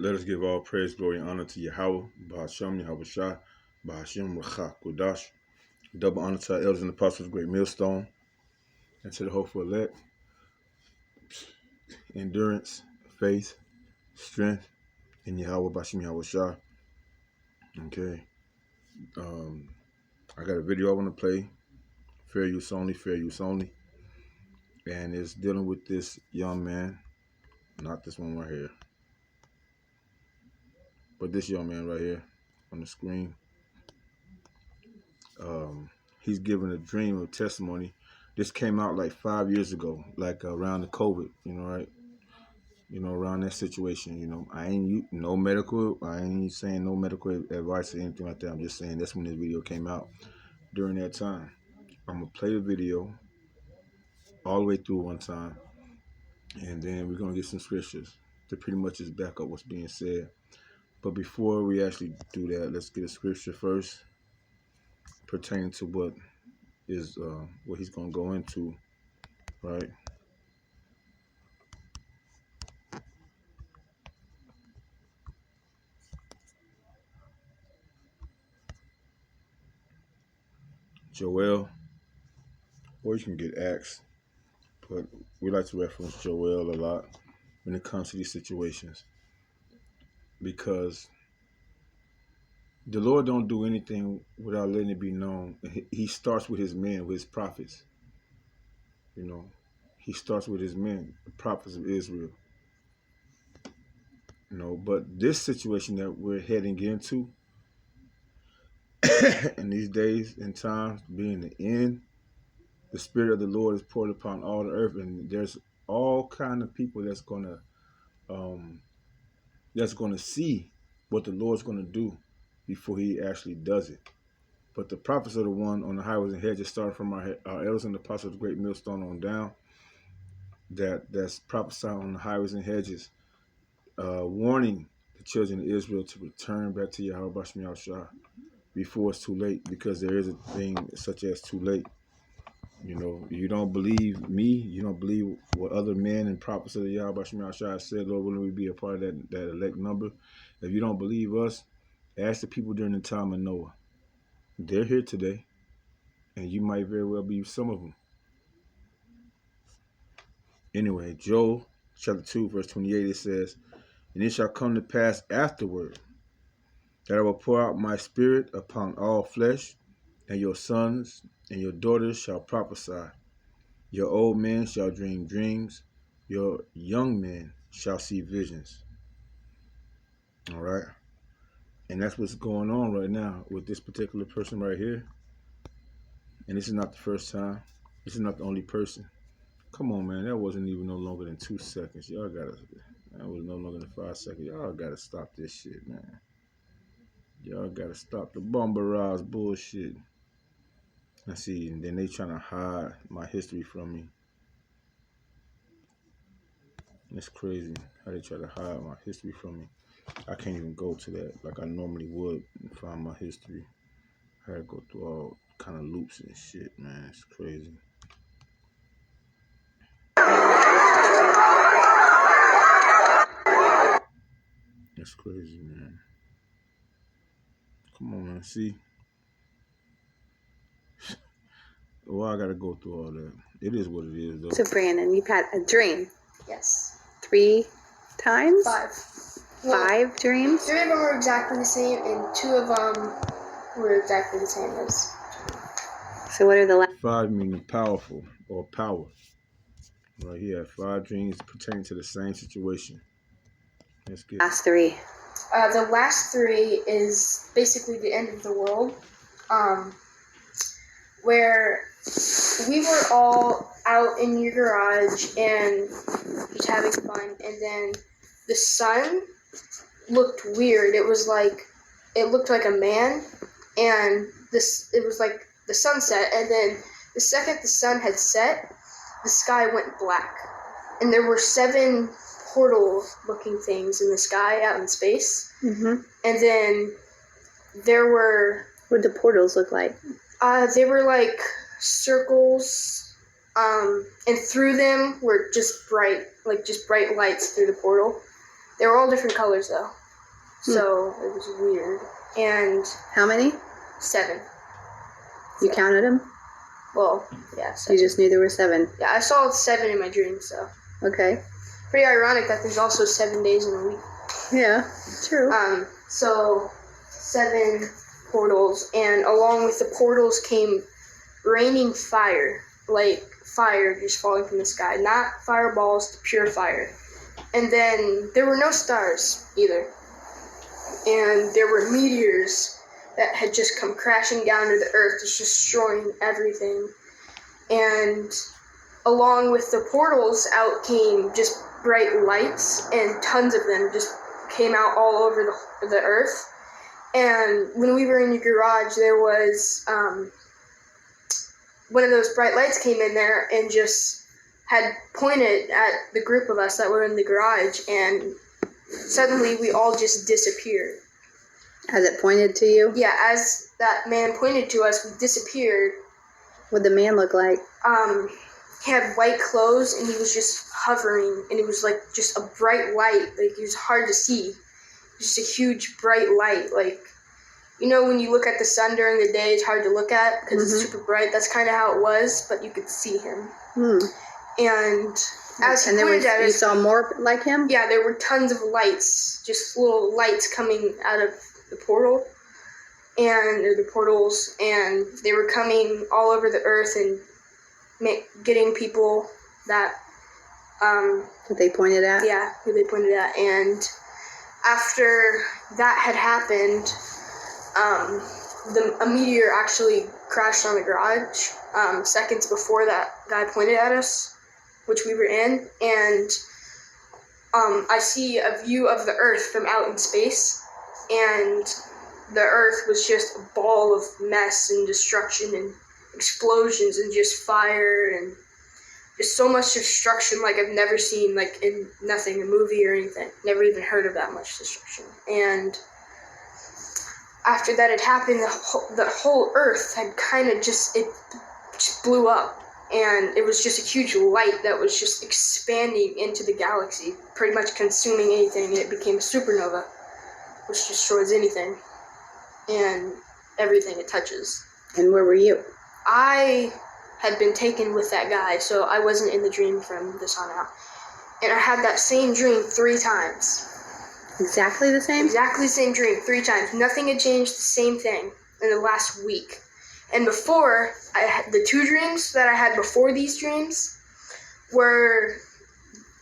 Let us give all praise, glory, and honor to Yahweh, Bahasham, Yahweh Shah, Bahashim, Racha, Kodash. Double honor to our elders and apostles, great millstone, and to the hopeful elect. Endurance, faith, strength in Yahweh, Bahashim, Yahweh Shah. Okay. I got a video I want to play. Fair use only, fair use only. And it's dealing with this young man. Not this one right here. But this young man right here on the screen. He's giving a dream of testimony. This came out like 5 years ago, like around the COVID, right? Around that situation, I ain't saying no medical advice or anything like that. I'm just saying that's when this video came out during that time. I'm gonna play the video all the way through one time, and then we're gonna get some scriptures to pretty much just back up what's being said. But before we actually do that, let's get a scripture first pertaining to what he's gonna go into, right? Joel, or you can get Acts, but we like to reference Joel a lot when it comes to these situations, because the Lord don't do anything without letting it be known. He starts with his men, with his prophets. He starts with his men, the prophets of Israel. But this situation that we're heading into in these days and times, being the end, the Spirit of the Lord is poured upon all the earth, and there's all kind of people that's gonna see what the Lord's gonna do before He actually does it. But the prophets are the one on the highways and hedges, starting from our elders and the apostles of the great millstone on down, that's prophesying on the highways and hedges, warning the children of Israel to return back to Yahweh Bashmi Al-Shah before it's too late, because there is a thing such as too late. You don't believe me, you don't believe what other men and prophets of the Yahweh Bashmi Al-Shah said, Lord, will we be a part of that elect number? If you don't believe us, ask the people during the time of Noah. They're here today, and you might very well be some of them. Anyway, Joel chapter 2, verse 28, it says, "And it shall come to pass afterward that I will pour out my spirit upon all flesh, and your sons and your daughters shall prophesy. Your old men shall dream dreams, your young men shall see visions." All right? And that's what's going on right now with this particular person right here. And this is not the first time. This is not the only person. Come on, man. That wasn't even no longer than 2 seconds. That was no longer than 5 seconds. Y'all gotta stop this shit, man. Y'all gotta stop the bombarage bullshit. I see, and then they trying to hide my history from me. It's crazy how they try to hide my history from me. I can't even go to that like I normally would and find my history. I gotta go through all kind of loops and shit, man. It's crazy. That's crazy, man. Come on, man. See? Well, I gotta go through all that. It is what it is, though. So, Brandon, you've had a dream. Yes. 3 times? 5. 5 dreams? 3 of them were exactly the same, and 2 of them were exactly the same as. So what are the last? 5 meaning powerful or power. Right here, 5 dreams pertaining to the same situation. Let's get Last 3. The last 3 is basically the end of the world, where we were all out in your garage and just having fun, and then the sun looked weird. It looked like a man, and it was like the sunset, and then the second the sun had set, the sky went black, and there were 7 portal-looking things in the sky out in space. Mm-hmm. And then there were... What did the portals look like? They were like circles, and through them were just bright lights through the portal They were all different colors though, so it was weird. And How many? 7. You counted them? Well, yeah, You 7. just knew there were 7. Yeah, I saw 7 in my dreams, so Okay. pretty ironic that there's also 7 days in a week. Yeah, true. So 7 portals, and along with the portals came raining fire, like fire just falling from the sky, not fireballs, pure fire. And then there were no stars either, and there were meteors that had just come crashing down to the earth, just destroying everything. And along with the portals, out came just bright lights, and tons of them just came out all over the earth. And when we were in your garage, there was one of those bright lights came in there and just had pointed at the group of us that were in the garage, and suddenly we all just disappeared. As it pointed to you? Yeah, as that man pointed to us, we disappeared. What'd the man look like? He had white clothes, and he was just hovering, and it was like just a bright light. Like, it was hard to see. Just a huge bright light. Like, you know when you look at the sun during the day, it's hard to look at because it's super bright. That's kind of how it was, but you could see him. And as he pointed at us, you saw more like him? yeah, there were tons of lights, just little lights coming out of the portal, or the portals, and they were coming all over the earth and getting people that, That they pointed at? yeah, who they pointed at. And after that had happened, a meteor actually crashed on the garage seconds before that guy pointed at us, which we were in, and I see a view of the earth from out in space, and the earth was just a ball of mess and destruction and explosions and just fire and just so much destruction like I've never seen, like in nothing, a movie or anything. Never even heard of that much destruction. And after that had happened, the whole earth had kind of just blew up, and it was just a huge light that was just expanding into the galaxy, pretty much consuming anything, and it became a supernova, which destroys anything and everything it touches. And where were you? I had been taken with that guy, so I wasn't in the dream from this on out. And I had that same dream 3 times. Exactly the same? Exactly the same dream 3 times. Nothing had changed, the same thing in the last week. And before, I had the 2 dreams that I had before these dreams were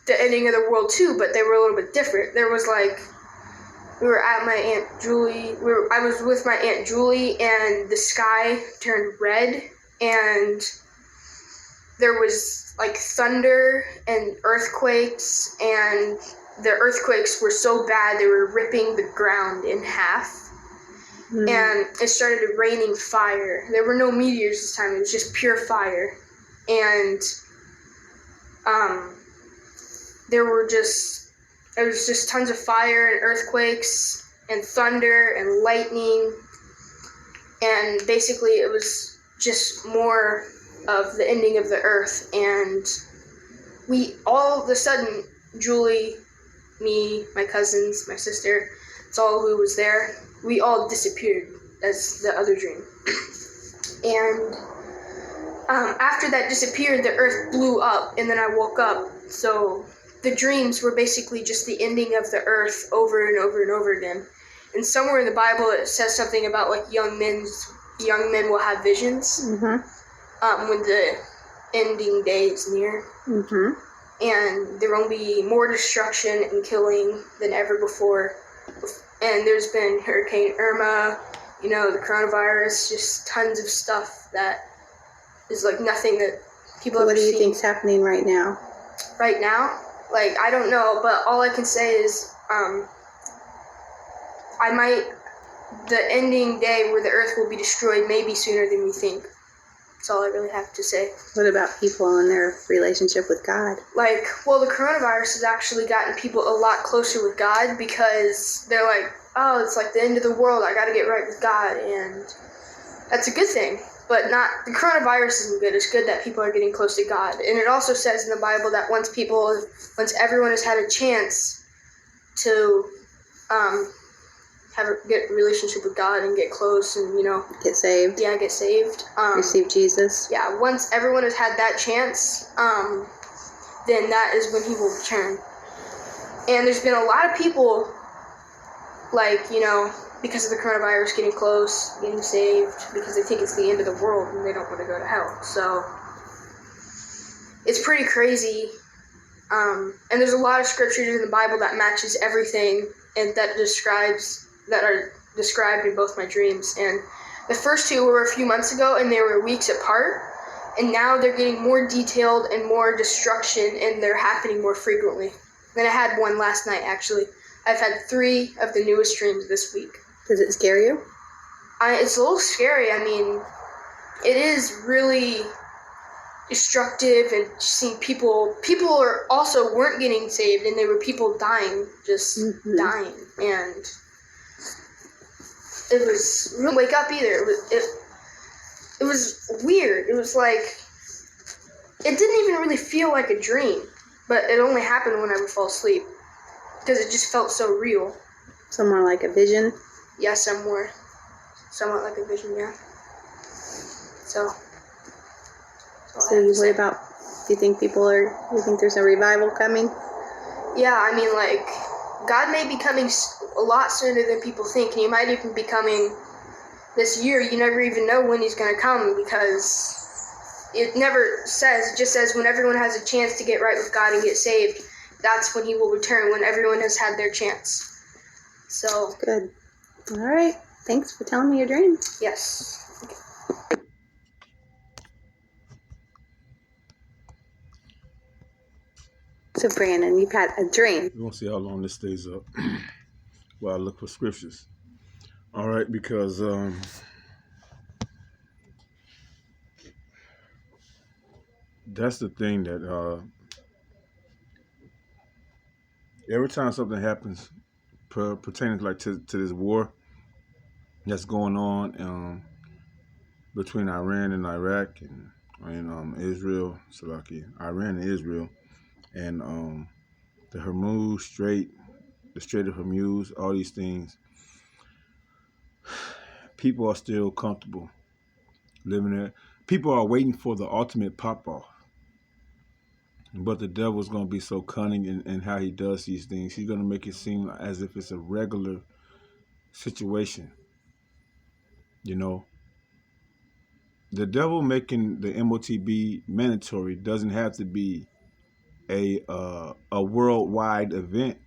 the ending of the world too, but they were a little bit different. There was like, we were at my Aunt Julie, I was with my Aunt Julie, and the sky turned red, and there was like thunder and earthquakes, and the earthquakes were so bad they were ripping the ground in half. And it started raining fire. There were no meteors this time, it was just pure fire. And there was just tons of fire and earthquakes and thunder and lightning. And basically it was just more of the ending of the earth. And we all of a sudden, Julie, me, my cousins, my sister, it's all who was there, we all disappeared as the other dream. And after that disappeared, the earth blew up, and then I woke up. So the dreams were basically just the ending of the earth over and over and over again. And somewhere in the Bible it says something about like young men will have visions when the ending day is near. And there will be more destruction and killing than ever before. And there's been Hurricane Irma, the coronavirus, just tons of stuff that is like nothing that people ever seen. What do you think's happening right now? Right now? Like, I don't know, but all I can say is, the ending day where the earth will be destroyed may be sooner than we think. That's all I really have to say. What about people and their relationship with God? The coronavirus has actually gotten people a lot closer with God, because they're like, oh, it's like the end of the world, I gotta get right with God, and that's a good thing. But the coronavirus isn't good. It's good that people are getting close to God. And it also says in the Bible that once everyone has had a chance to have a good relationship with God and get close and, Get saved. yeah, get saved. Receive Jesus. Yeah, once everyone has had that chance, then that is when he will return. And there's been a lot of people, because of the coronavirus getting close, getting saved, because they think it's the end of the world and they don't want to go to hell. So it's pretty crazy. And there's a lot of scriptures in the Bible that matches everything and that are described in both my dreams. And the first two were a few months ago and they were weeks apart. And now they're getting more detailed and more destruction, and they're happening more frequently. And I had one last night, actually. I've had 3 of the newest dreams this week. Does it scare you? It's a little scary. I mean, it is really destructive, and seeing people also weren't getting saved, and there were people dying, just dying. And it was, we didn't wake up either. It was weird. It was like, it didn't even really feel like a dream, but it only happened when I would fall asleep, because it just felt so real. Somewhere like a vision? Yeah, somewhat like a vision, yeah. So you worry about, do you think there's a revival coming? Yeah, I mean, God may be coming a lot sooner than people think, and he might even be coming this year. You never even know when he's going to come, because it never says. It just says when everyone has a chance to get right with God and get saved, that's when he will return, when everyone has had their chance. So. Good. All right. Thanks for telling me your dream. Yes. So, Brandon, you've had a dream. We're going to see how long this stays up while I look for scriptures. All right, because that's the thing that every time something happens pertaining to this war that's going on between Iran and Iraq and Israel, Iran and Israel, and the Hormuz Strait, the Strait of Hormuz, all these things, people are still comfortable living there. People are waiting for the ultimate pop-off. But the devil's going to be so cunning in how he does these things. He's going to make it seem as if it's a regular situation. The devil making the MOTB mandatory doesn't have to be a worldwide event.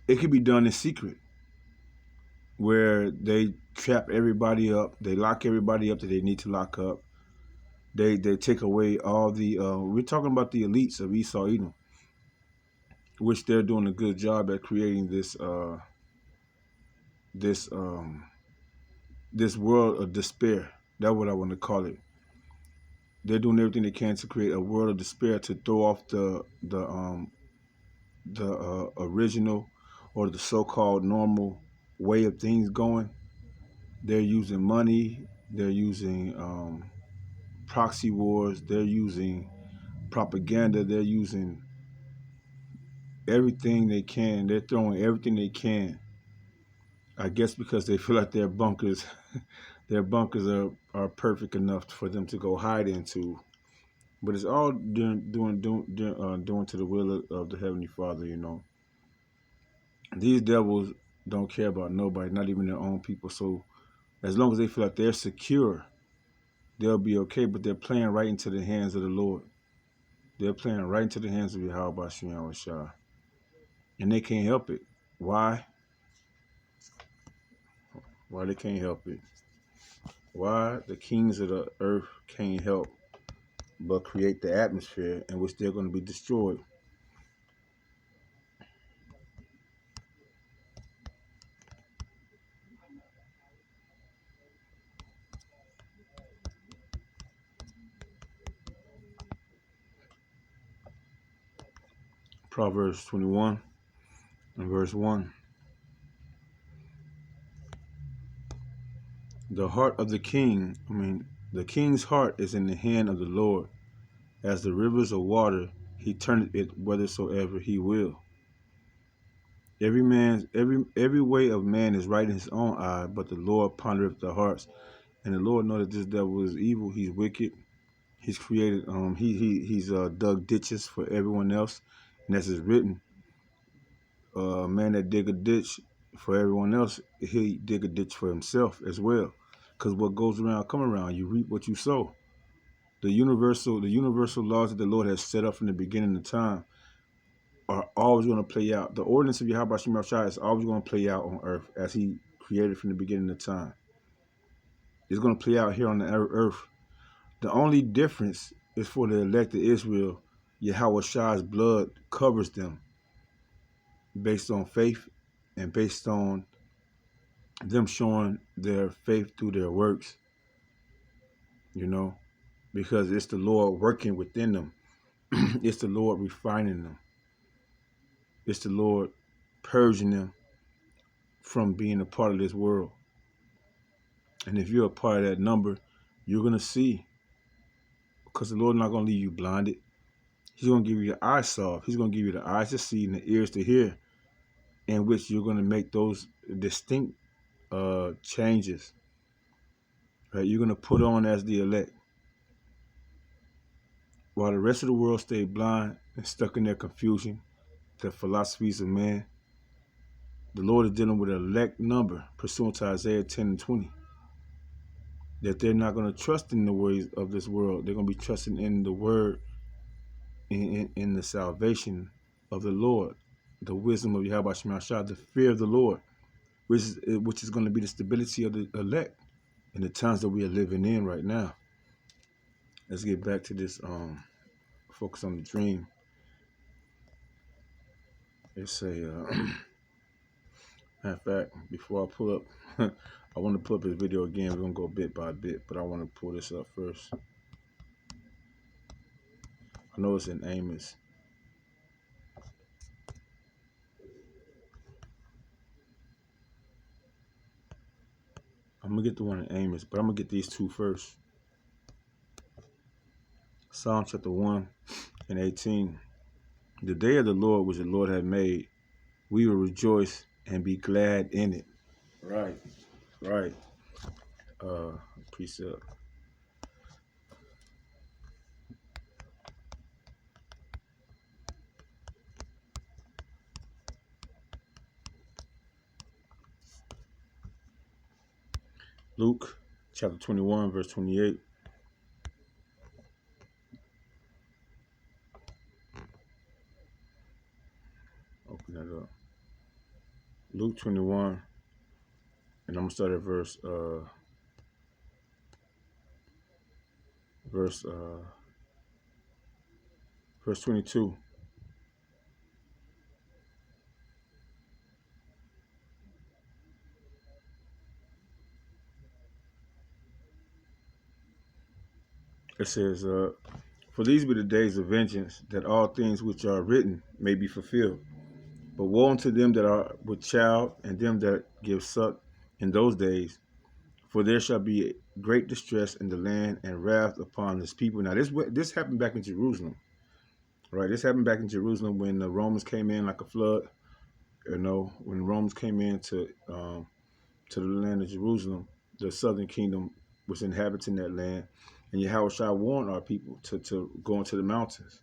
It could be done in secret, where they trap everybody up, they lock everybody up that they need to lock up. They take away all the we're talking about the elites of Esau Edom, which they're doing a good job at creating this world of despair. That's what I want to call it. They're doing everything they can to create a world of despair, to throw off the original or the so-called normal way of things going. They're using money. They're using proxy wars. They're using propaganda. They're using everything they can. They're throwing everything they can. I guess because they feel like their bunkers are perfect enough for them to go hide into. But it's all doing to the will of the Heavenly Father, These devils don't care about nobody, not even their own people. So as long as they feel like they're secure, they'll be okay. But they're playing right into the hands of the Lord. They're playing right into the hands of Yahweh Shem Shah. And they can't help it. Why? Why they can't help it? Why the kings of the earth can't help but create the atmosphere in which they're going to be destroyed. Proverbs 21 and verse 1. The king's heart is in the hand of the Lord. As the rivers of water, he turneth it whithersoever he will. Every way of man is right in his own eye, but the Lord pondereth the hearts. And the Lord know that this devil is evil. He's wicked. He's created. He's dug ditches for everyone else, and as is written, a man that dig a ditch for everyone else, he dig a ditch for himself as well. Because what goes around come around. You reap what you sow. The universal laws that the Lord has set up from the beginning of time are always going to play out. The ordinance of Yahweh Shema Shai is always going to play out on earth as he created from the beginning of time. It's going to play out here on the earth. The only difference is for the elect of Israel, Yahweh Shai's blood covers them based on faith and based on them showing their faith through their works, because it's the Lord working within them. It's the Lord refining them. It's the Lord purging them from being a part of this world. And if you're a part of that number, you're going to see, because the Lord's not going to leave you blinded. He's going to give you the eyes soft. He's going to give you the eyes to see and the ears to hear, in which you're going to make those distinct changes. Right? You're going to put on as the elect. While the rest of the world stay blind and stuck in their confusion, the philosophies of man, the Lord is dealing with an elect number, pursuant to Isaiah 10 and 20. That they're not going to trust in the ways of this world. They're going to be trusting in the word, in the salvation of the Lord, the wisdom of Yahweh Shema Shai, the fear of the Lord, which is going to be the stability of the elect in the times that we are living in right now. Let's get back to this, focus on the dream. It's a, matter of fact, before I pull up, I want to pull up this video again. We're going to go bit by bit, but I want to pull this up first. I know it's in Amos. I'm going to get the one in Amos, but I'm going to get these two first. Psalm chapter 1 and 18. The day of the Lord which the Lord had made, we will rejoice and be glad in it. Right. Precept. Luke chapter 21, verse 28. Open that up. Luke 21, and I'm gonna start at verse 22. It says, for these be the days of vengeance, that all things which are written may be fulfilled. But woe unto them that are with child, and them that give suck in those days, for there shall be great distress in the land, and wrath upon this people. Now this happened back in Jerusalem, right? This happened back in Jerusalem when the Romans came in like a flood. When the Romans came in to the land of Jerusalem, the southern kingdom was inhabiting that land, and Yahweh Shai warned our people to go into the mountains,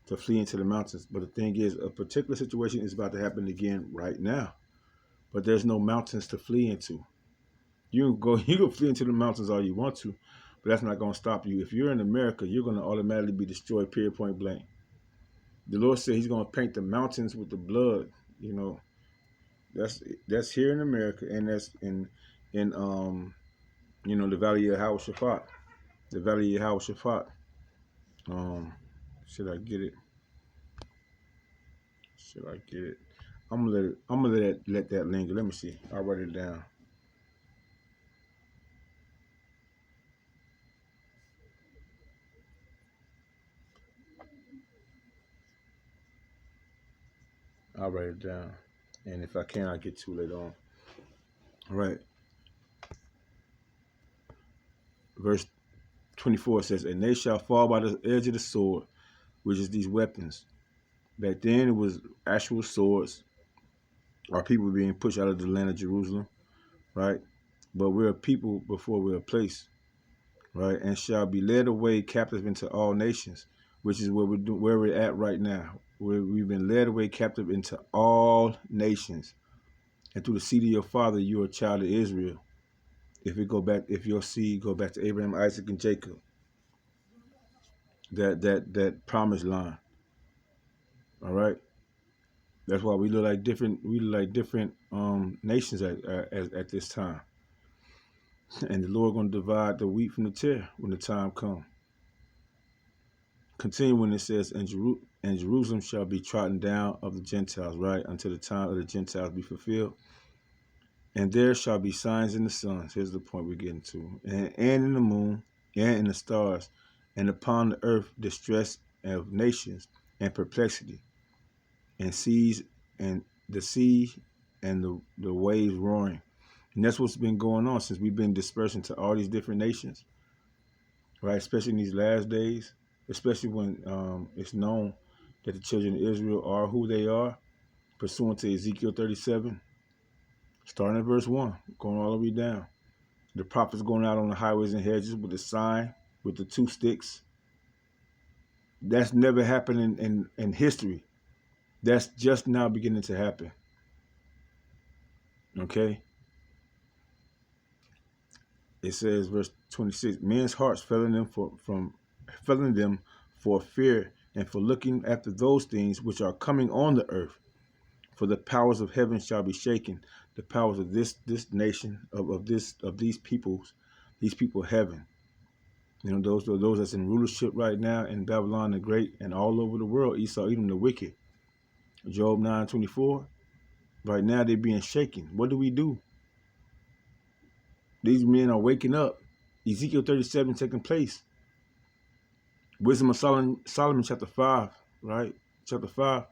to flee into the mountains. But the thing is, a particular situation is about to happen again right now, but there's no mountains to flee into. You can flee into the mountains all you want to, but that's not going to stop you. If you're in America, you're going to automatically be destroyed, period, point blank. The Lord said he's going to paint the mountains with the blood. That's here in America, and that's in the Valley of Yehoshaphat. The Valley of Yehoshaphat. Should I get it? I'm gonna let that linger. Let me see. I'll write it down. And if I can, I'll get to it later on. All right. Verse 24 says, and they shall fall by the edge of the sword, which is these weapons. Back then, it was actual swords, or people being pushed out of the land of Jerusalem, right? But we're a people before we're a place, right? And shall be led away captive into all nations, which is where we're at right now. We've been led away captive into all nations, and through the seed of your father, you're a child of Israel. If your seed go back to Abraham, Isaac, and Jacob, that promised line. All right. That's why we look like different. We look like different nations at this time. And the Lord going to divide the wheat from the tare when the time comes. Continue when it says, and Jerusalem shall be trodden down of the Gentiles, right, until the time of the Gentiles be fulfilled. And there shall be signs in the sun. Here's the point we're getting to. And in the moon, and in the stars, and upon the earth distress of nations and perplexity, and seas and the sea and the waves roaring. And that's what's been going on since we've been dispersed into all these different nations, right? Especially in these last days, especially when it's known that the children of Israel are who they are, pursuant to Ezekiel 37, starting at verse 1, going all the way down. The prophets going out on the highways and hedges with the sign, with the 2 sticks. That's never happened in history. That's just now beginning to happen. Okay? It says, verse 26, men's hearts fell in them for fear and for looking after those things which are coming on the earth. For the powers of heaven shall be shaken. The powers of this nation, of these people heaven. You know, those that's in rulership right now in Babylon the Great and all over the world, Esau, Edom the wicked. Job 9:24. Right now they're being shaken. What do we do? These men are waking up. Ezekiel 37 taking place. Wisdom of Solomon chapter 5, right? Chapter 5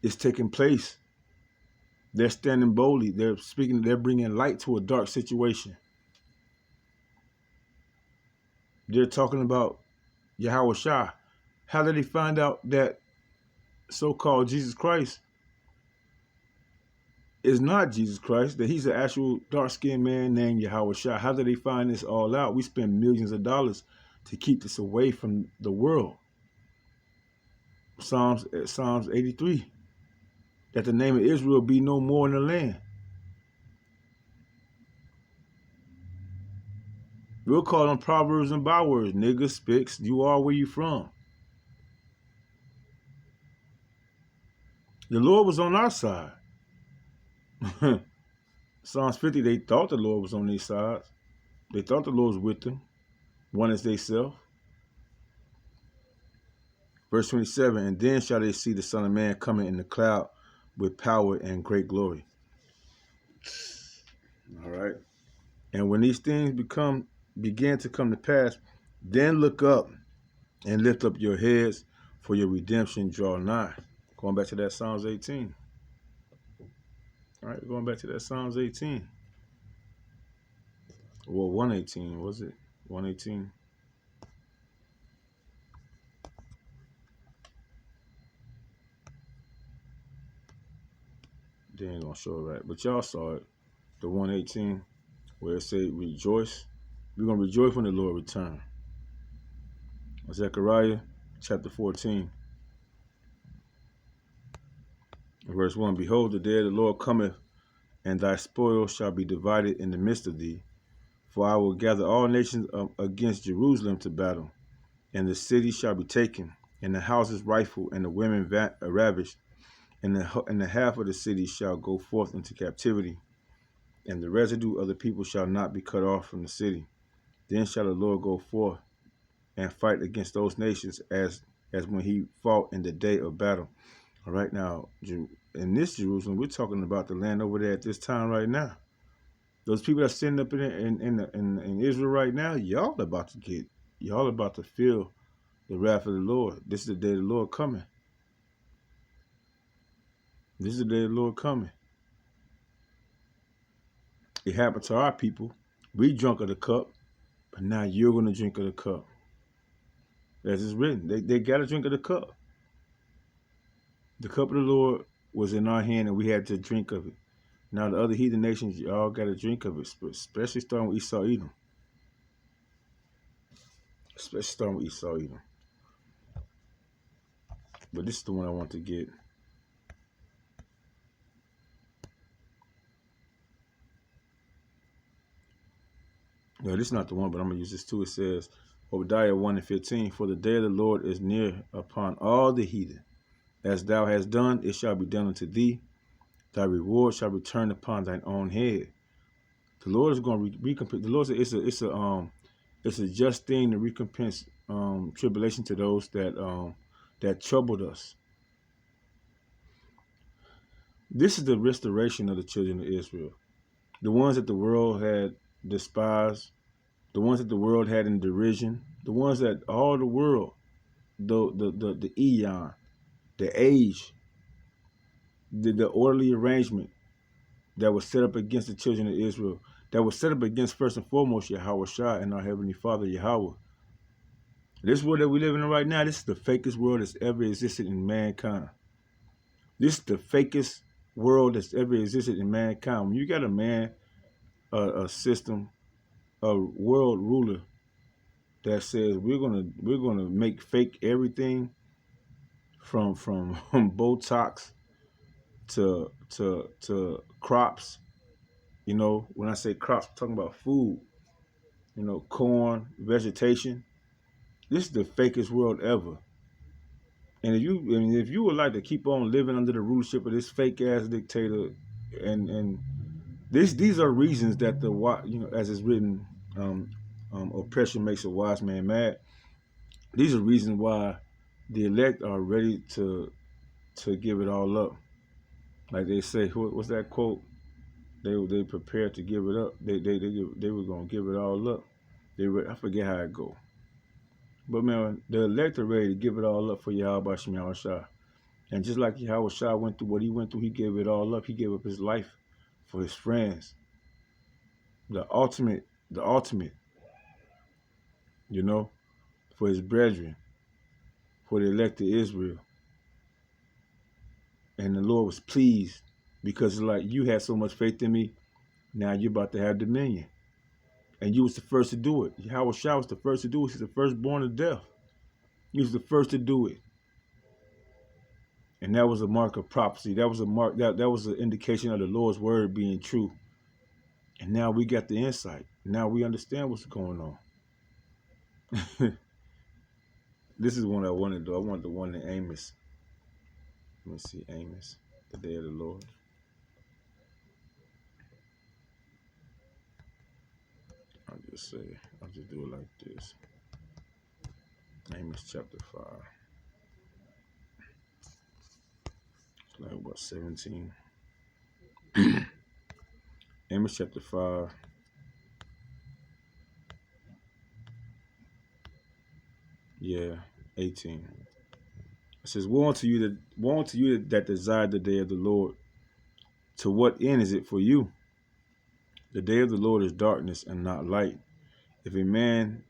is taking place. They're standing boldly. They're speaking. They're bringing light to a dark situation. They're talking about Yahweh Shah. How did they find out that so-called Jesus Christ is not Jesus Christ, that he's an actual dark-skinned man named Yahweh Shah? How did they find this all out? We spend millions of dollars to keep this away from the world. Psalms 83, that the name of Israel be no more in the land. We'll call them proverbs and bywords. Niggas, spics, you are where you from. The Lord was on our side. Psalms 50, they thought the Lord was on their side. They thought the Lord was with them. One is they self. Verse 27, and then shall they see the Son of Man coming in the cloud with power and great glory. All right. And when these things begin to come to pass, then look up and lift up your heads, for your redemption draw nigh. Going back to that Psalms 18. All right, going back to that Psalms 18. Well, 118, was it? 118. They ain't gonna show it right, but y'all saw it. The 118, where it said, rejoice. We're gonna rejoice when the Lord return. Zechariah chapter 14. Verse 1, behold, the day of the Lord cometh, and thy spoil shall be divided in the midst of thee. For I will gather all nations against Jerusalem to battle, and the city shall be taken, and the houses rifled, and the women ravished, and the half of the city shall go forth into captivity, and the residue of the people shall not be cut off from the city. Then shall the Lord go forth and fight against those nations as when he fought in the day of battle. All right, now, in this Jerusalem, we're talking about the land over there at this time right now. Those people that sitting up in Israel right now, y'all about to feel the wrath of the Lord. This is the day of the Lord coming. This is the day of the Lord coming. It happened to our people. We drunk of the cup, but now you're going to drink of the cup. as it's written. They got to drink of the cup. The cup of the Lord was in our hand, and we had to drink of it. Now the other heathen nations, y'all got to drink of it, especially starting with Esau Edom. Especially starting with Esau Edom. But this is the one I want to get. No, this is not the one, but I'm going to use this too. It says, Obadiah 1:15, for the day of the Lord is near upon all the heathen. As thou hast done, it shall be done unto thee. Thy reward shall return upon thine own head. The Lord is going to recompense. The Lord said it's a just thing to recompense tribulation to those that troubled us. This is the restoration of the children of Israel. The ones that the world had despised, the ones that the world had in derision, the ones that all the world, the eon, the age, the orderly arrangement that was set up against the children of Israel, that was set up against first and foremost Yahweh Shah and our Heavenly Father Yahweh. This world that we live in right now, this is the fakest world that's ever existed in mankind. This is the fakest world that's ever existed in mankind. When you got a man, a system, a world ruler that says we're gonna make fake everything from Botox to crops. You know, when I say crops, I'm talking about food. You know, corn, vegetation. This is the fakest world ever. And if you would like to keep on living under the rulership of this fake ass dictator, and these are reasons that as it's written, oppression makes a wise man mad. These are reasons why the elect are ready to give it all up. Like they say, what's that quote? They prepared to give it up. They were gonna give it all up. I forget how it go. But man, the elect are ready to give it all up for Yahweh Shem Yahweh Shah. And just like Yahweh Shah went through what he went through, he gave it all up. He gave up his life for his friends. The ultimate, you know, for his brethren, for the elect of Israel. And the Lord was pleased because it's like, you had so much faith in me, now you're about to have dominion. And you was the first to do it. Yahweh Shah was the first to do it. He's the firstborn of death. He was the first to do it. And that was a mark of prophecy. That was a mark, that was an indication of the Lord's word being true. And now we got the insight. Now we understand what's going on. This is one I wanted though. I want the one in Amos. Let me see, Amos, the day of the Lord. I'll just do it like this. Amos chapter 5. It's like what, 17? Amos chapter 5. Yeah, 18. It says, woe unto you that desire the day of the Lord. To what end is it for you? The day of the Lord is darkness and not light. If a man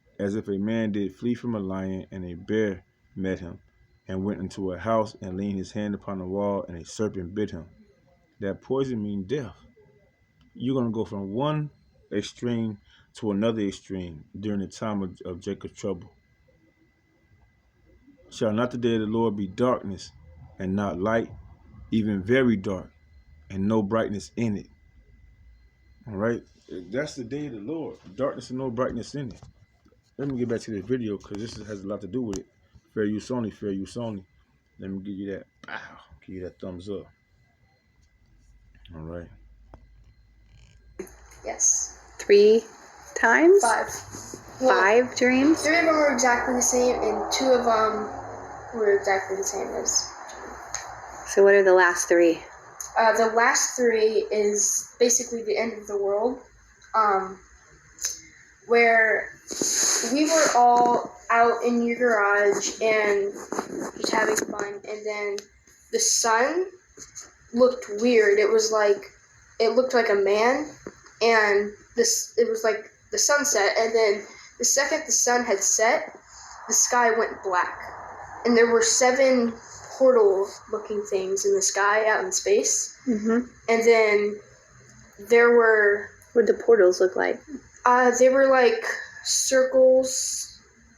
did flee from a lion, and a bear met him, and went into a house, and leaned his hand upon the wall, and a serpent bit him. That poison means death. You're going to go from one extreme to another extreme during the time of Jacob's trouble. Shall not the day of the Lord be darkness and not light, even very dark, and no brightness in it? All right? That's the day of the Lord. Darkness and no brightness in it. Let me get back to this video because this has a lot to do with it. Fair use only, fair use only. Let me give you that. Wow. Give you that thumbs up. All right. Yes. 3 times? 5. 5 dreams? 3 of them were exactly the same, and 2 of them were exactly the same as. So what are the last 3? The last 3 is basically the end of the world, where we were all out in your garage and just having fun, and then the sun looked weird. It looked like a man, and it was like the sunset, and then the second the sun had set, the sky went black, and there were 7 portal-looking things in the sky out in space. Mm-hmm. And then there were... What did the portals look like? They were like circles,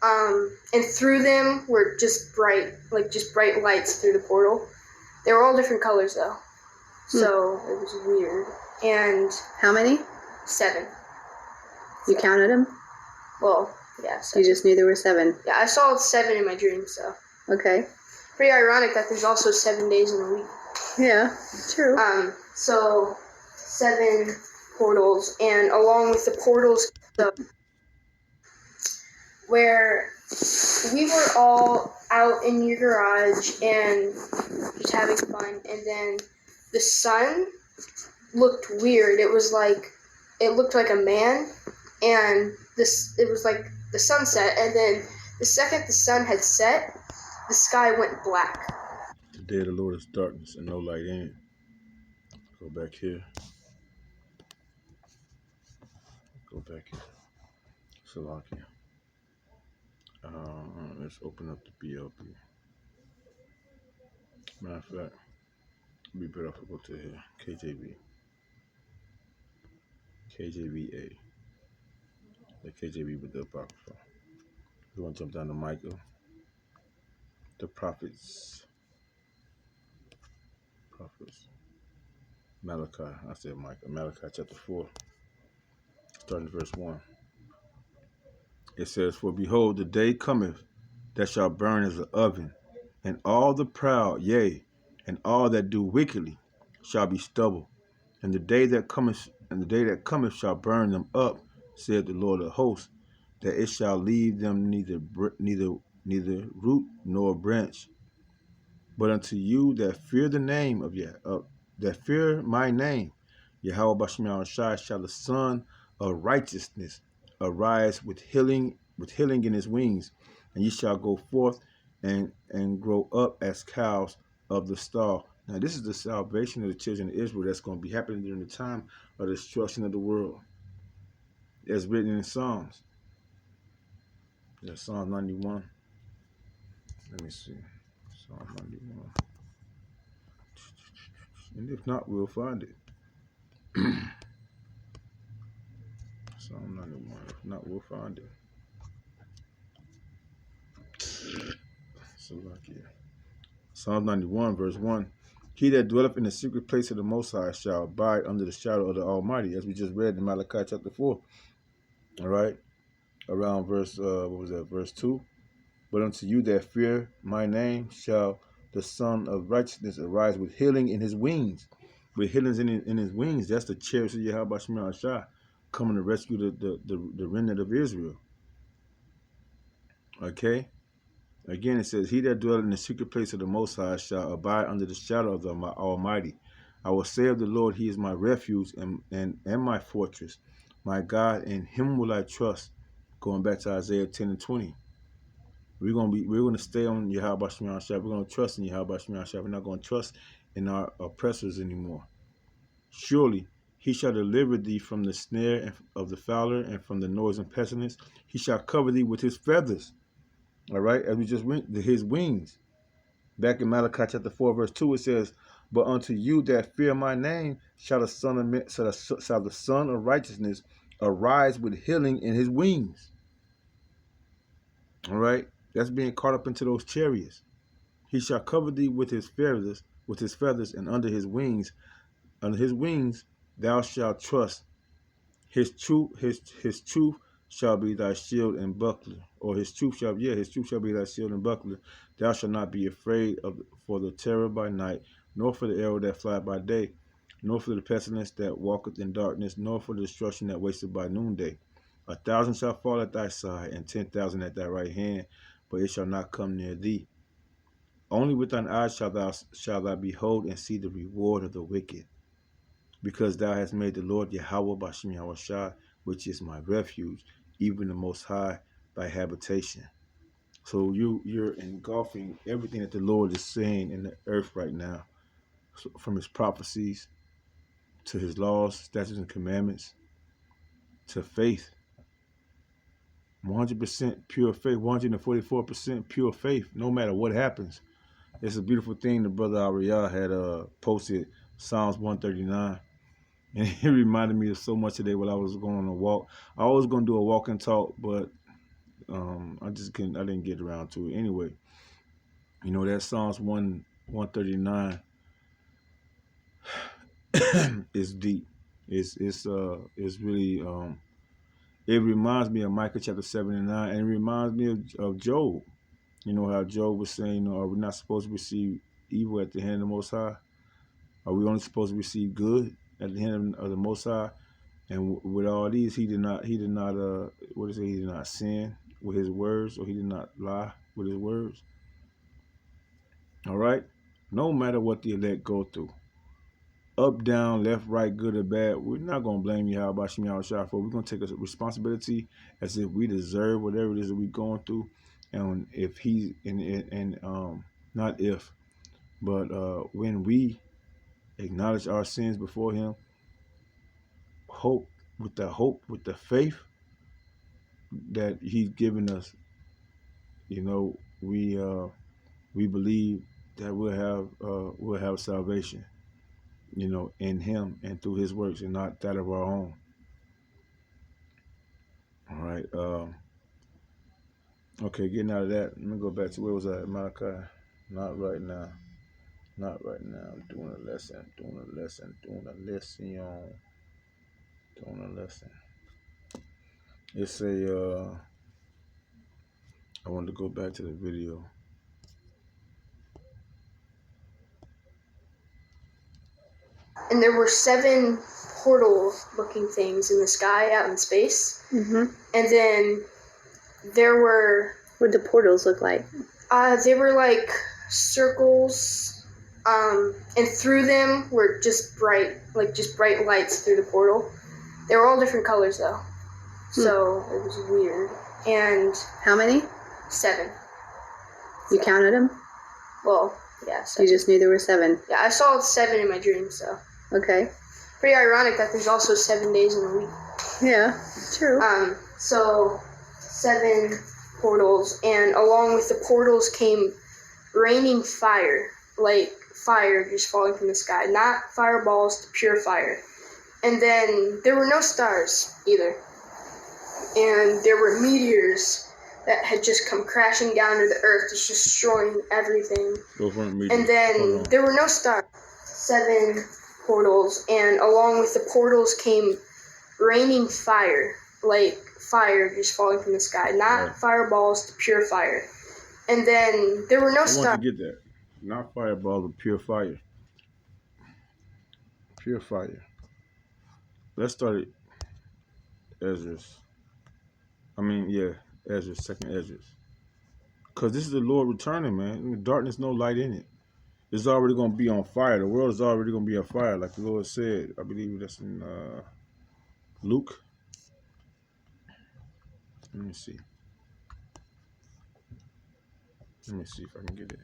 and through them were just bright lights through the portal. They were all different colors though, so it was weird. And How many? 7. You counted them? Well, yeah, 7. You just knew there were 7. Yeah, I saw 7 in my dream, so Okay. pretty ironic that there's also 7 days in a week. Yeah, true. So 7 portals, and along with the portals, where we were all out in your garage and just having fun, and then the sun looked weird. It looked like a man, and it was like the sunset, and then the second the sun had set, the sky went black. The day of the Lord is darkness and no light in it. Go back here. Go back here. Salakia. Let's open up the BLB. Matter of fact, it'd be better if I go to here. KJV. KJVA. The KJV with the Apocrypha. We want to jump down to Micah. The prophets. Malachi. I said Micah. Malachi chapter 4. Starting verse 1. It says, For behold, the day cometh that shall burn as an oven, and all the proud, yea, and all that do wickedly shall be stubble. And the day that cometh shall burn them up, said the Lord of hosts, that it shall leave them neither root nor branch. But unto you that fear the name of that fear my name, Yahweh Bashim Shai, shall the Son of righteousness arise with healing in his wings, and ye shall go forth and grow up as cows of the stall. Now this is the salvation of the children of Israel that's going to be happening during the time of the destruction of the world, as written in Psalms. Yeah, Psalm 91. Let me see. Psalm 91. And if not, we'll find it. Psalm 91. If not, we'll find it. So lucky. Psalm 91, verse 1. He that dwelleth in the secret place of the Most High shall abide under the shadow of the Almighty, as we just read in Malachi chapter 4. All right? Around verse, verse 2. But unto you that fear my name shall the Son of righteousness arise with healing in his wings. With healings in his wings, that's the chariots of Yahweh Shemel Shah coming to rescue the remnant of Israel. Okay? Again, it says, He that dwelleth in the secret place of the Most High shall abide under the shadow of the Almighty. I will say of the Lord, He is my refuge and my fortress. My God, in Him will I trust. Going back to Isaiah 10 and 20. We're gonna stay on Yahweh Shemel Shah. We're gonna trust in Yahweh Shemel Shah. We're not gonna trust in our oppressors anymore. Surely He shall deliver thee from the snare of the fowler and from the noise and pestilence. He shall cover thee with His feathers. All right, as we just went, his wings. Back in Malachi chapter 4, verse 2, it says, But unto you that fear my name shall the Son of righteousness arise with healing in his wings. All right, that's being caught up into those chariots. He shall cover thee with his feathers, and under his wings thou shalt trust. His truth shall be thy shield and buckler, or his truth shall be thy shield and buckler. Thou shalt not be afraid for the terror by night, nor for the arrow that flieth by day, nor for the pestilence that walketh in darkness, nor for the destruction that wasteth by noonday. 1,000 shall fall at thy side, and 10,000 at thy right hand, but it shall not come near thee. Only with thine eyes shalt thou behold and see the reward of the wicked, because thou hast made the Lord Yahweh Bashim Yahweh Shah, which is my refuge, even the Most High, thy habitation. So you're engulfing everything that the Lord is saying in the earth right now, so from his prophecies to his laws, statutes, and commandments, to faith. 100% pure faith, 144% pure faith, no matter what happens. It's a beautiful thing. The brother Ariel had posted Psalms 139. And it reminded me of so much today while I was going on a walk. I was going to do a walk and talk, but I didn't get around to it. Anyway, that Psalms 139 is deep. It's really, it reminds me of Micah chapter 7 and 9, and it reminds me of Job. How Job was saying, are we not supposed to receive evil at the hand of the Most High? Are we only supposed to receive good at the hand of the Most High? And with all these, he did not he did not sin with his words, or he did not lie with his words. All right? No matter what the elect go through, up, down, left, right, good or bad, we're not going to blame you, how about Shemi Shah, for. We're going to take a responsibility as if we deserve whatever it is that we're going through. And if he, not if, but when we acknowledge our sins before him, with the faith that he's given us, we believe that we'll have salvation, in him and through his works, and not that of our own. All right. Okay, getting out of that, let me go back to where was I at? Malachi. Not right now. I'm doing a lesson. It's I wanted to go back to the video. And there were 7 portal-looking things in the sky out in space. Mm-hmm. And then there were... What did the portals look like? They were like circles, and through them were just bright lights through the portal. They were all different colors though, so it was weird. And How many? 7. You counted them? Well, yeah, 7. You just knew there were 7. Yeah, I saw 7 in my dream, so. Okay. Pretty ironic that there's also 7 days in a week. Yeah, true. So 7 portals, and along with the portals came raining fire, like fire just falling from the sky, not fireballs, pure fire. And then there were no stars either, and there were meteors that had just come crashing down to the earth, just destroying everything. And then there were no stars. 7 portals, and along with the portals came raining fire, like fire just falling from the sky, not fireballs, pure fire. And then there were no stars. I want you to get that. Not fireballs, but pure fire. Pure fire. Let's start at Esdras. Esdras, second Esdras. Because this is the Lord returning, man. Darkness, no light in it. It's already going to be on fire. The world is already going to be on fire, like the Lord said. I believe that's in Luke. Let me see if I can get it.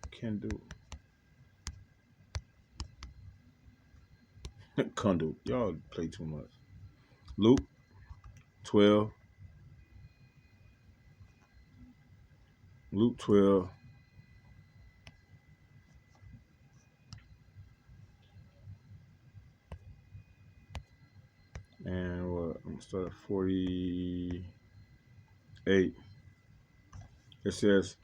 Kindle. Kindle. Y'all play too much. Luke 12. Luke 12. And what? I'm going to start at 48. It says,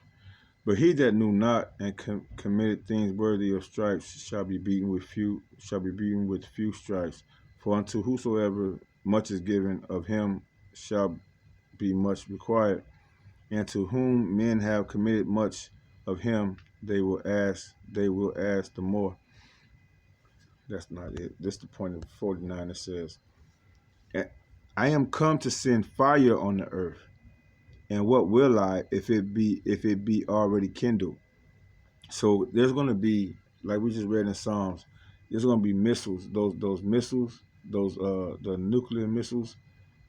but he that knew not and committed things worthy of stripes shall be beaten with few stripes. For unto whosoever much is given, of him shall be much required. And to whom men have committed much, of him they will ask the more. That's not it. That's the point of 49. It says, I am come to send fire on the earth. And what will I if it be already kindled? So there's going to be, like we just read in Psalms, there's going to be missiles. Those missiles, the nuclear missiles,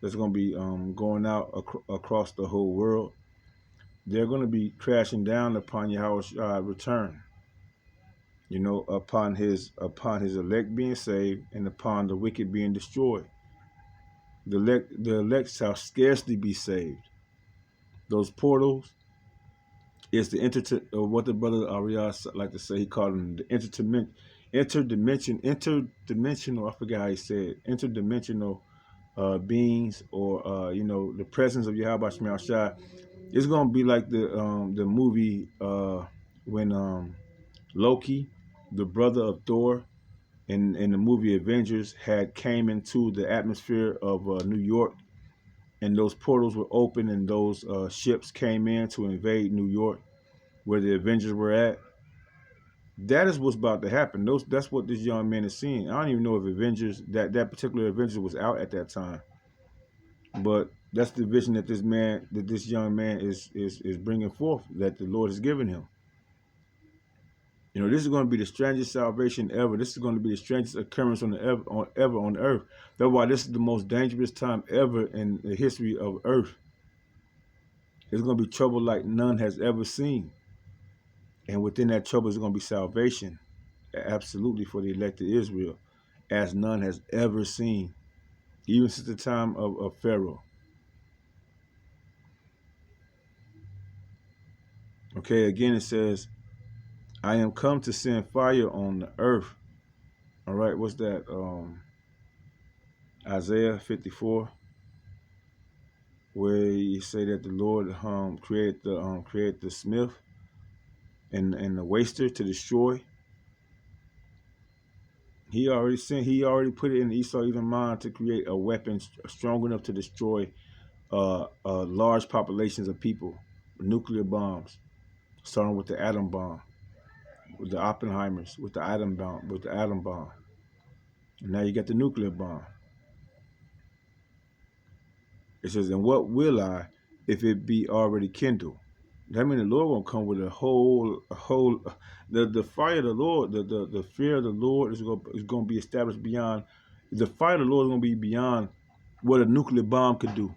that's going to be going out across the whole world. They're going to be crashing down upon Yahweh's return. upon his elect being saved and upon the wicked being destroyed. The elect shall scarcely be saved. Those portals is the what the brother Arias like to say. He called them the interdimensional. I forgot how he said interdimensional beings, or the presence of Yahweh Shema Shai. It's gonna be like the movie when Loki, the brother of Thor, in the movie Avengers, had came into the atmosphere of New York, and those portals were open, and those ships came in to invade New York, where the Avengers were at. That is what's about to happen. That's what this young man is seeing. I don't even know if Avengers, that particular Avenger was out at that time, but that's the vision that this young man is bringing forth, that the Lord has given him. This is going to be the strangest salvation ever. This is going to be the strangest occurrence ever on earth. That's why this is the most dangerous time ever in the history of earth. There's going to be trouble like none has ever seen. And within that trouble is going to be salvation, absolutely, for the elect of Israel, as none has ever seen, even since the time of Pharaoh. Okay, again it says, I am come to send fire on the earth. All right, what's that? Isaiah 54, where you say that the Lord created the smith and the waster to destroy. He already put it in Esau even mind to create a weapon strong enough to destroy large populations of people, nuclear bombs, starting with the atom bomb, with the Oppenheimers, with the atom bomb. And now you got the nuclear bomb. It says, and what will I if it be already kindled? That means the Lord won't come with the fire of the Lord, the fear of the Lord is going to be established beyond, the fire of the Lord is going to be beyond what a nuclear bomb could do.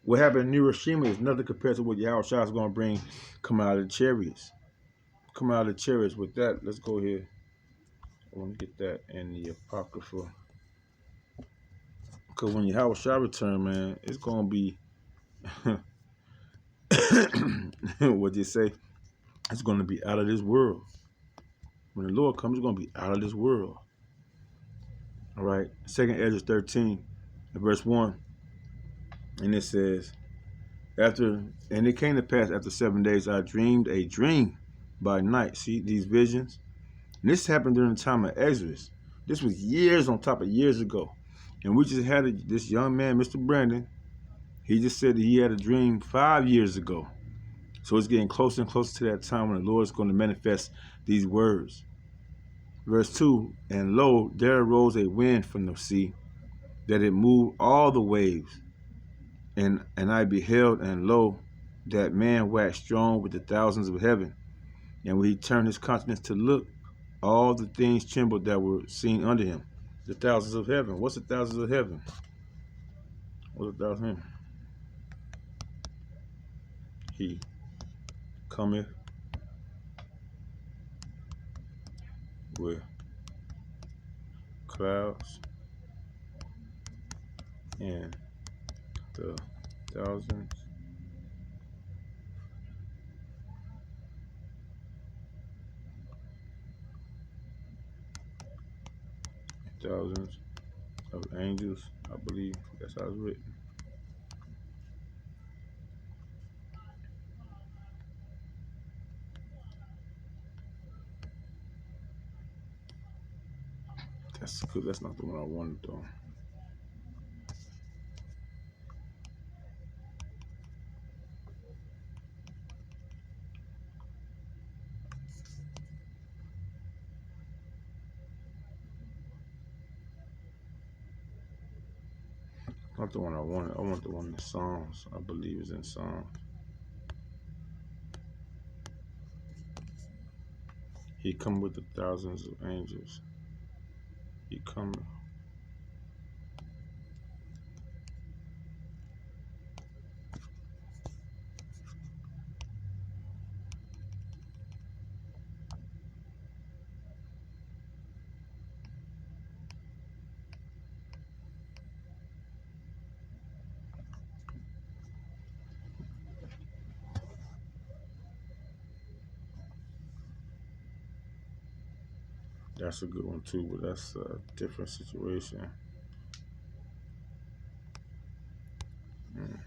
What happened in Hiroshima is nothing compared to what Yahweh Shai is going to bring come out of the chariots. Come out of the chariots with that. Let's go here. I want to get that in the Apocrypha. Because when Yahweh Shai return, man, it's going to be, what they say, it's going to be out of this world. When the Lord comes, it's going to be out of this world. All right. 2nd Ezra 13, verse 1. And it says, and it came to pass after 7 days, I dreamed a dream by night. See these visions? And this happened during the time of Exodus. This was years on top of years ago. And we just had this young man, Mr. Brandon. He just said that he had a dream 5 years ago. So it's getting closer and closer to that time when the Lord is going to manifest these words. Verse 2, and lo, there arose a wind from the sea, that it moved all the waves. And I beheld, and lo, that man waxed strong with the thousands of heaven. And when he turned his countenance to look, all the things trembled that were seen under him. The thousands of heaven. What's the thousands of heaven? What's the thousands of heaven? He cometh with clouds, and the thousands of angels. I believe that's how it's written. That's good. That's not the one I wanted though. Not the one I wanted. I want the one in the Psalms. I believe is in Psalms. He come with the thousands of angels. He come. That's a good one too, but that's a different situation. Mm.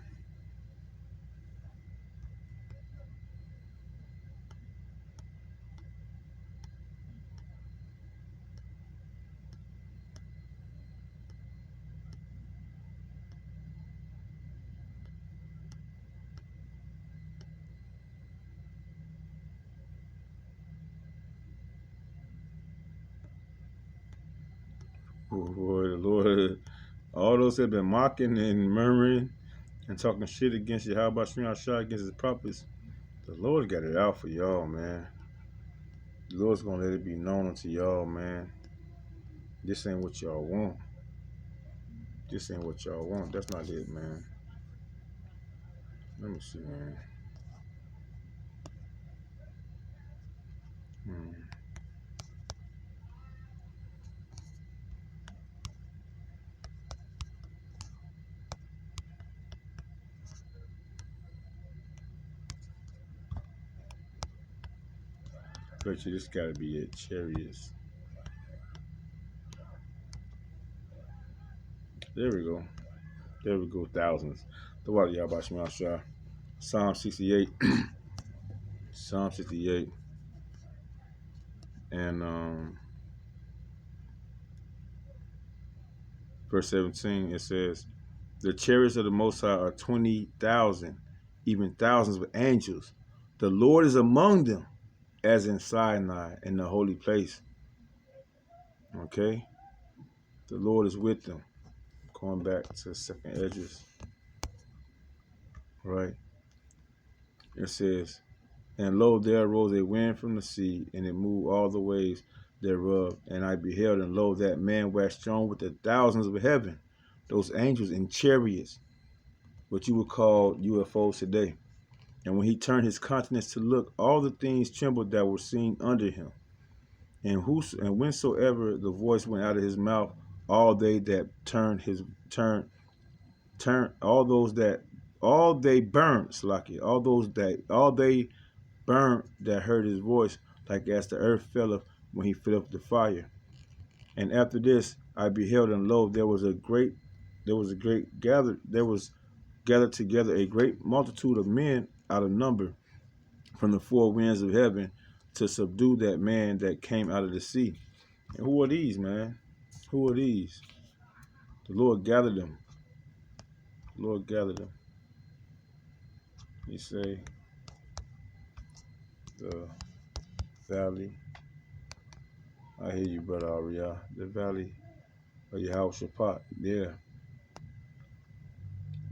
Oh, boy, the Lord, all those that have been mocking and murmuring and talking shit against you, how about Shemar Shah against his prophets? The Lord got it out for y'all, man. The Lord's gonna let it be known unto y'all, man. This ain't what y'all want. This ain't what y'all want. That's not it, man. Let me see, man. Hmm. Bet you this gotta be it. Chariots. There we go. There we go. Thousands. The water y'all about Shemar Shah. Psalm 68. Psalm 68. And verse 17, it says, the chariots of the Most High are 20,000, even thousands of angels. The Lord is among them, as in Sinai, in the holy place. Okay? The Lord is with them. Going back to second Esdras. Right? It says, and lo, there arose a wind from the sea, and it moved all the waves thereof. And I beheld, and lo, that man waxed strong with the thousands of heaven, those angels in chariots, what you would call UFOs today. And when he turned his countenance to look, all the things trembled that were seen under him. And whensoever the voice went out of his mouth, all they that all they burned, Slaki, all they burned that heard his voice, like as the earth felleth when he filled up the fire. And after this I beheld, and lo, there was gathered together a great multitude of men out of number from the four winds of heaven to subdue that man that came out of the sea. And who are these, man? Who are these? The Lord gathered them. The Lord gathered them. You say the valley. I hear you, brother Ariah. The valley of Yehoshaphat. Yeah.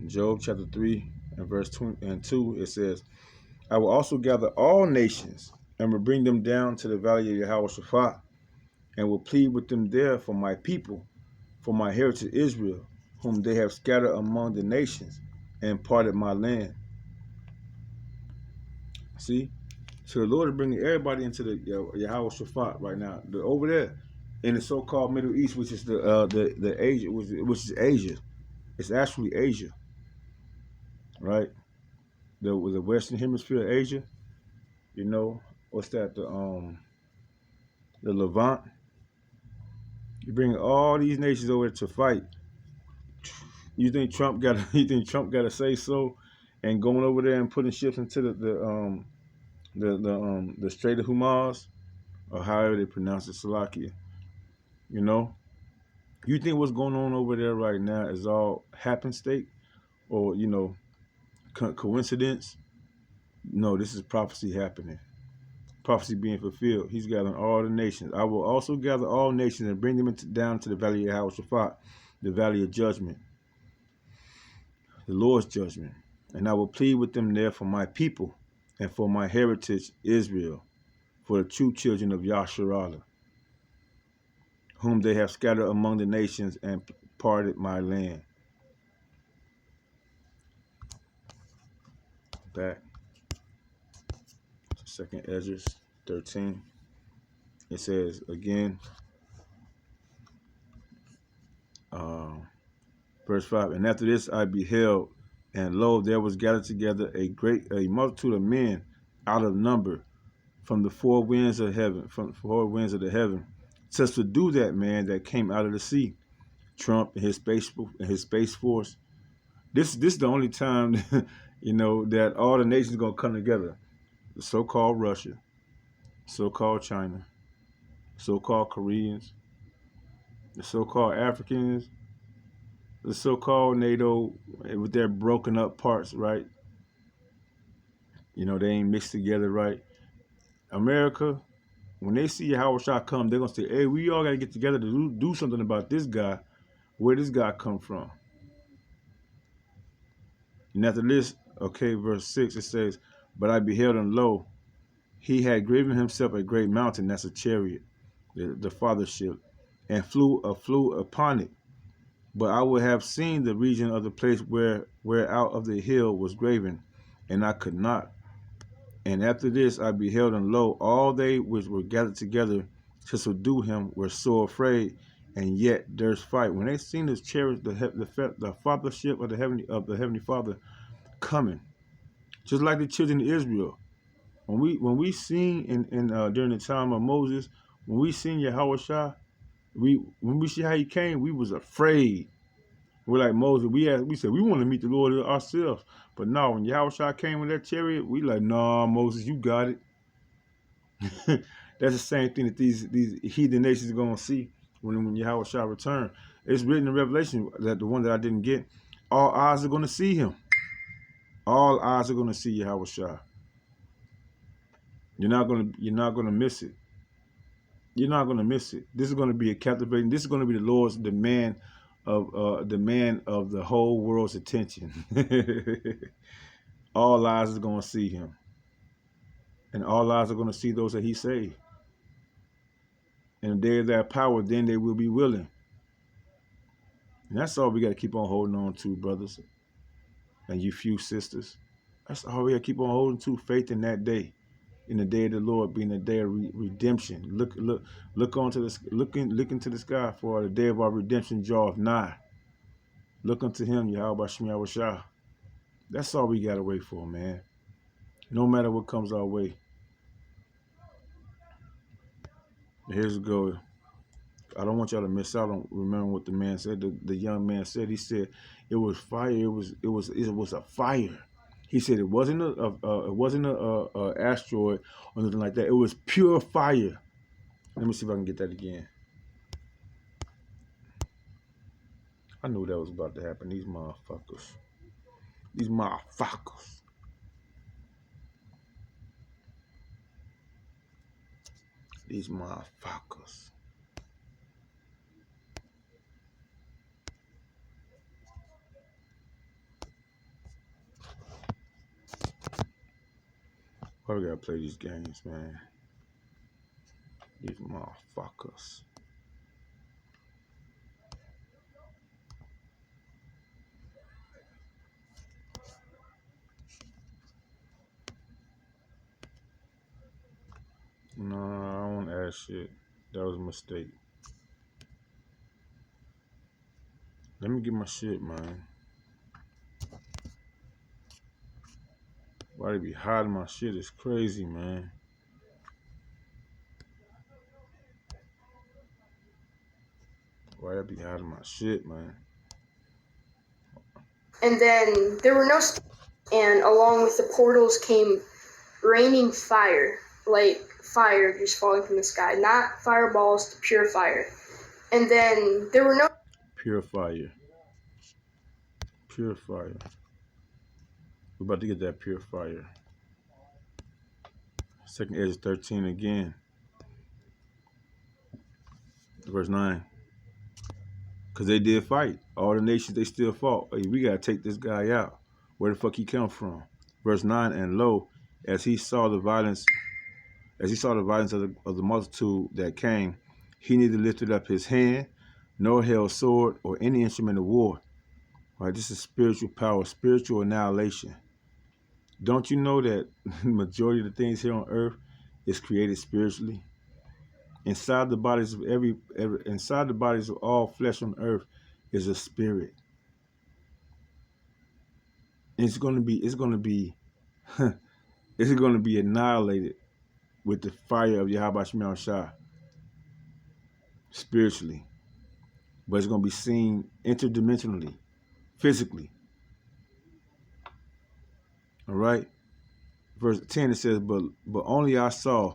In Job chapter 3 and verse 2, it says, I will also gather all nations and will bring them down to the valley of Yehoshaphat, and will plead with them there for my people, for my heritage Israel, whom they have scattered among the nations and parted my land. See? So the Lord is bringing everybody into the Yehoshaphat right now. Over there in the so-called Middle East, which is the Asia, which is Asia. It's actually Asia, right? The Western Hemisphere of Asia. You know, what's that? The Levant. You bring all these nations over to fight. You think Trump got to say so, and going over there and putting ships into the Strait of Hormuz, or however they pronounce it, Salakia. You know, you think what's going on over there right now is all happenstance, or coincidence? No, this is prophecy happening. Prophecy being fulfilled. He's gathering all the nations. I will also gather all nations and bring them down to the valley of Yehoshaphat, the valley of judgment, the Lord's judgment. And I will plead with them there for my people and for my heritage Israel, for the true children of Yasharallah, whom they have scattered among the nations and parted my land. Back to second Esdras 13. It says again, verse 5, and after this I beheld, and lo, there was gathered together a multitude of men out of number from the four winds of heaven, to subdue that man that came out of the sea. Trump and his space force. This is the only time, that all the nations gonna come together. The so-called Russia, so-called China, so-called Koreans, the so-called Africans, the so-called NATO with their broken up parts, right? They ain't mixed together right. America, when they see Howard Shah come, they're gonna say, "Hey, we all gotta get together to do something about this guy. Where this guy come from?" And after this, okay, verse 6, it says, "But I beheld him lo, he had graven himself a great mountain," that's a chariot, the fathership, "and flew upon it. But I would have seen the region of the place where out of the hill was graven, and I could not. And after this I beheld, and lo, all they which were gathered together to subdue him were sore afraid, and yet durst fight." When they seen this chariot, the fathership of the heavenly Father coming, just like the children of Israel. When we seen in during the time of Moses, when we seen Yahweh Shah, when we see how he came, we was afraid. We're like Moses. We said we want to meet the Lord ourselves, but no. When Yahweh Shah came in that chariot, we like, "Nah, Moses, you got it." That's the same thing that these heathen nations are gonna see when Yahweh Shah return. It's written in Revelation, that the one that I didn't get, all eyes are gonna see him. All eyes are gonna see Yahweh Shah. You're not gonna miss it. You're not gonna miss it. This is gonna be a captivating. This is gonna be the Lord's demand of the whole world's attention. All eyes are gonna see him, and all eyes are gonna see those that he saved. And the day of that power, then they will be willing. And that's all we got to keep on holding on to, brothers and you few sisters. That's all we got to keep on holding to, faith in that day, in the day of the Lord, being the day of redemption. Look into the sky, for the day of our redemption draweth nigh. Look unto him, Yahweh Shem Yahweh Shah. That's all we got to wait for, man. No matter what comes our way. Here's a go. I don't want y'all to miss out on remembering what the man said. The young man said, he said it was fire. It was a fire. He said it wasn't a asteroid or anything like that. It was pure fire. Let me see if I can get that again. I knew that was about to happen. These motherfuckers. These motherfuckers. These motherfuckers. Why we gotta play these games, man? These motherfuckers. No, I don't want to add shit. That was a mistake. Let me get my shit, man. Why they be hiding my shit? It's crazy, man. Why they be hiding my shit, man? And then there were no stars, and along with the portals came raining fire, like fire just falling from the sky, not fireballs, pure fire. And then there were no Pure fire. Pure fire. We're about to get that pure fire. Second Ezra 13 again. Verse 9. Because they did fight. All the nations, they still fought. Hey, we got to take this guy out. Where the fuck he come from? Verse 9, and lo, as he saw the violence of the multitude that came, he neither lifted up his hand, nor held sword, or any instrument of war. Right? This is spiritual power, spiritual annihilation. Don't you know that the majority of the things here on earth is created spiritually? Inside the bodies of all flesh on earth is a spirit. And it's gonna be annihilated with the fire of Yahweh Shem Shah. spiritually, but it's going to be seen interdimensionally, physically. All right. Verse 10, it says, but only I saw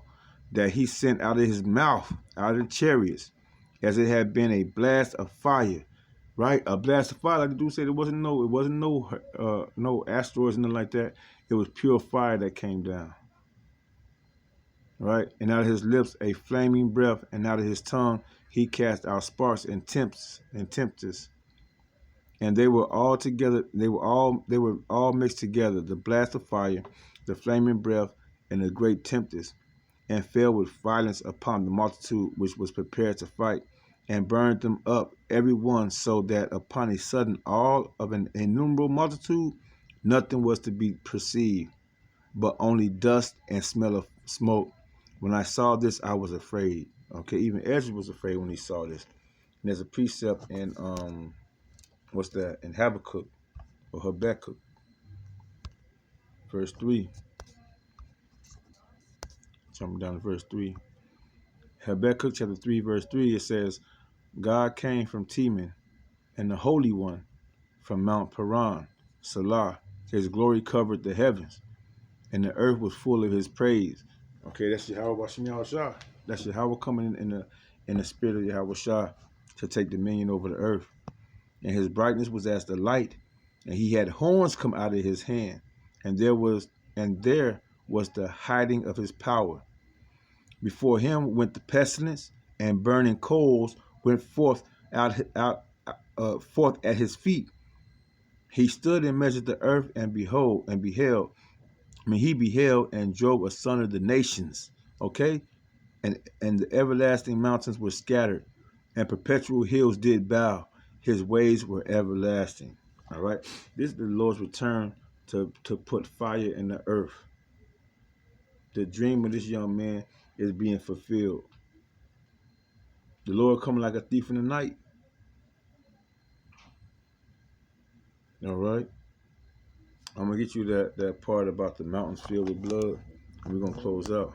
that he sent out of his mouth, out of the chariots, as it had been a blast of fire. Right, a blast of fire, like the dude said, it wasn't no asteroids, nothing like that. It was pure fire that came down. Right, and out of his lips a flaming breath, and out of his tongue he cast out sparks and tempest. And they were all together. They were all mixed together. The blast of fire, the flaming breath, and the great tempest, and fell with violence upon the multitude which was prepared to fight, and burned them up every one, so that upon a sudden all of an innumerable multitude nothing was to be perceived, but only dust and smell of smoke. When I saw this, I was afraid. Okay, even Ezra was afraid when he saw this. And there's a precept in in Habakkuk or Habakkuk, verse 3. Jumping down to verse 3. Habakkuk chapter 3, verse 3, it says, God came from Teman, and the Holy One from Mount Paran, Salah. His glory covered the heavens, and the earth was full of his praise. Okay, that's Yahweh Bashim Yahushua. That's Yahweh coming in the spirit of Yahweh Shah to take dominion over the earth. And his brightness was as the light, and he had horns come out of his hand, and there was the hiding of his power. Before him went the pestilence, and burning coals went forth forth at his feet. He stood and measured the earth, and beheld. He beheld and drove asunder the nations. Okay, and the everlasting mountains were scattered, and perpetual hills did bow. His ways were everlasting. All right, this is the Lord's return to put fire in the earth. The dream of this young man is being fulfilled. The Lord coming like a thief in the night. All right. I'm going to get you that part about the mountains filled with blood. And we're going to close out.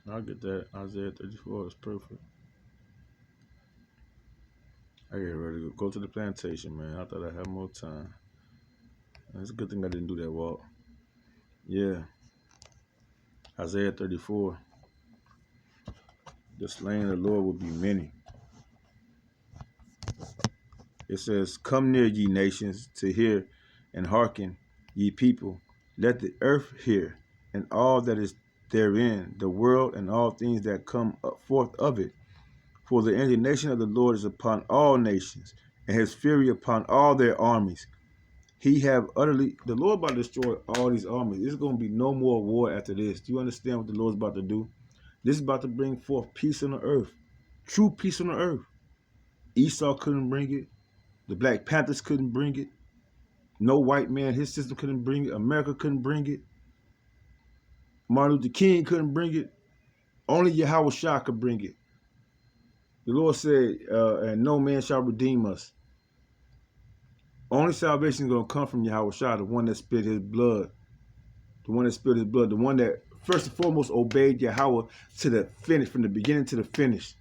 I'll get that. Isaiah 34 is perfect. I get ready to go to the plantation, man. I thought I'd have more time. It's a good thing I didn't do that walk. Yeah. Isaiah 34. The slain of the Lord will be many. It says, come near, ye nations, to hear, and hearken, ye people. Let the earth hear, and all that is therein, the world and all things that come forth of it. For the indignation of the Lord is upon all nations, and his fury upon all their armies. The Lord about to destroy all these armies. There's going to be no more war after this. Do you understand what the Lord's about to do? This is about to bring forth peace on the earth. True peace on the earth. Esau couldn't bring it. The Black Panthers couldn't bring it. No white man, his system couldn't bring it. America couldn't bring it. Martin Luther King couldn't bring it. Only Yahweh Shah could bring it. The Lord said, and no man shall redeem us. Only salvation is going to come from Yahweh Shah, the one that spilled his blood. The one that first and foremost obeyed Yahweh to the finish, from the beginning to the finish.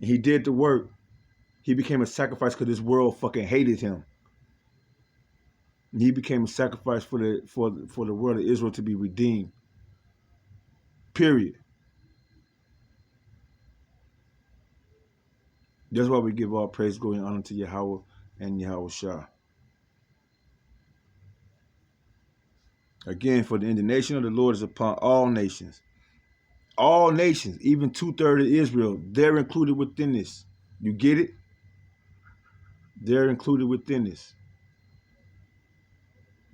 And he did the work. He became a sacrifice because this world fucking hated him. And he became a sacrifice for the world of Israel to be redeemed. Period. That's why we give all praise, glory, and honor to Yahweh and Yahweh Shah. Again, for the indignation of the Lord is upon all nations. All nations, even 2/3 of Israel, they're included within this. You get it? They're included within this.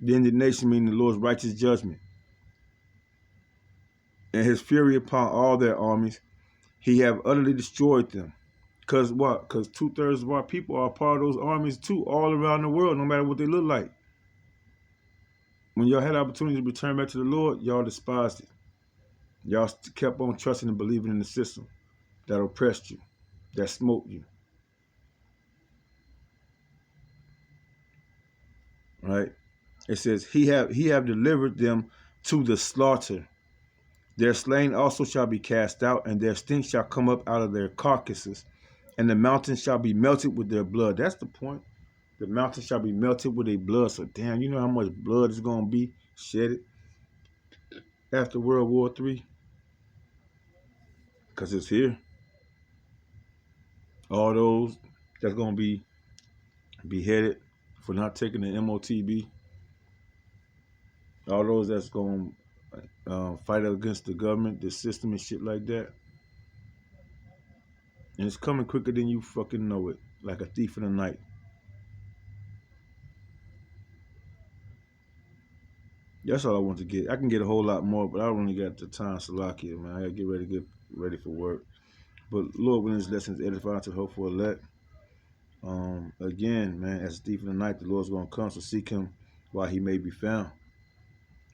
The indignation meaning the Lord's righteous judgment. And his fury upon all their armies. He have utterly destroyed them. Because what? Because 2/3 of our people are part of those armies too, all around the world, no matter what they look like. When y'all had the opportunity to return back to the Lord, y'all despised it. Y'all kept on trusting and believing in the system that oppressed you, that smoked you. Right? It says, He have delivered them to the slaughter. Their slain also shall be cast out, and their stink shall come up out of their carcasses, and the mountains shall be melted with their blood. That's the point. The mountains shall be melted with their blood. So damn, you know how much blood is gonna be shedded after World War III? Because it's here. All those that's gonna be beheaded for not taking the MOTB. All those that's gonna fight against the government, the system, and shit like that. And it's coming quicker than you fucking know it, like a thief in the night. That's all I want to get. I can get a whole lot more, but I don't really got the time, Salakia, man. I gotta get ready for work. But Lord, when this lesson is edified to hope for elect. Again, man, as a thief in the night, the Lord's gonna come, so seek him while he may be found.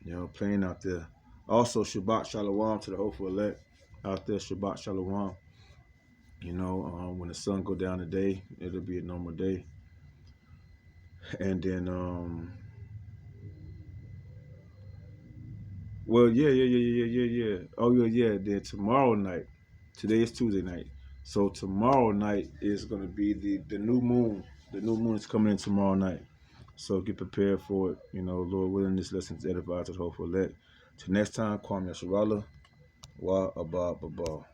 You know, playing out there. Also, Shabbat Shalom to the hopeful elect out there. Shabbat Shalom. You know, when the sun go down today, it'll be a normal day. And then, well, yeah. Oh, yeah. Then tomorrow night, today is Tuesday night. So tomorrow night is going to be the new moon. The new moon is coming in tomorrow night. So get prepared for it. You know, Lord willing, this lesson is edified to the hopeful elect. Till next time, Kwame Yasharala. Wa Abba Baba.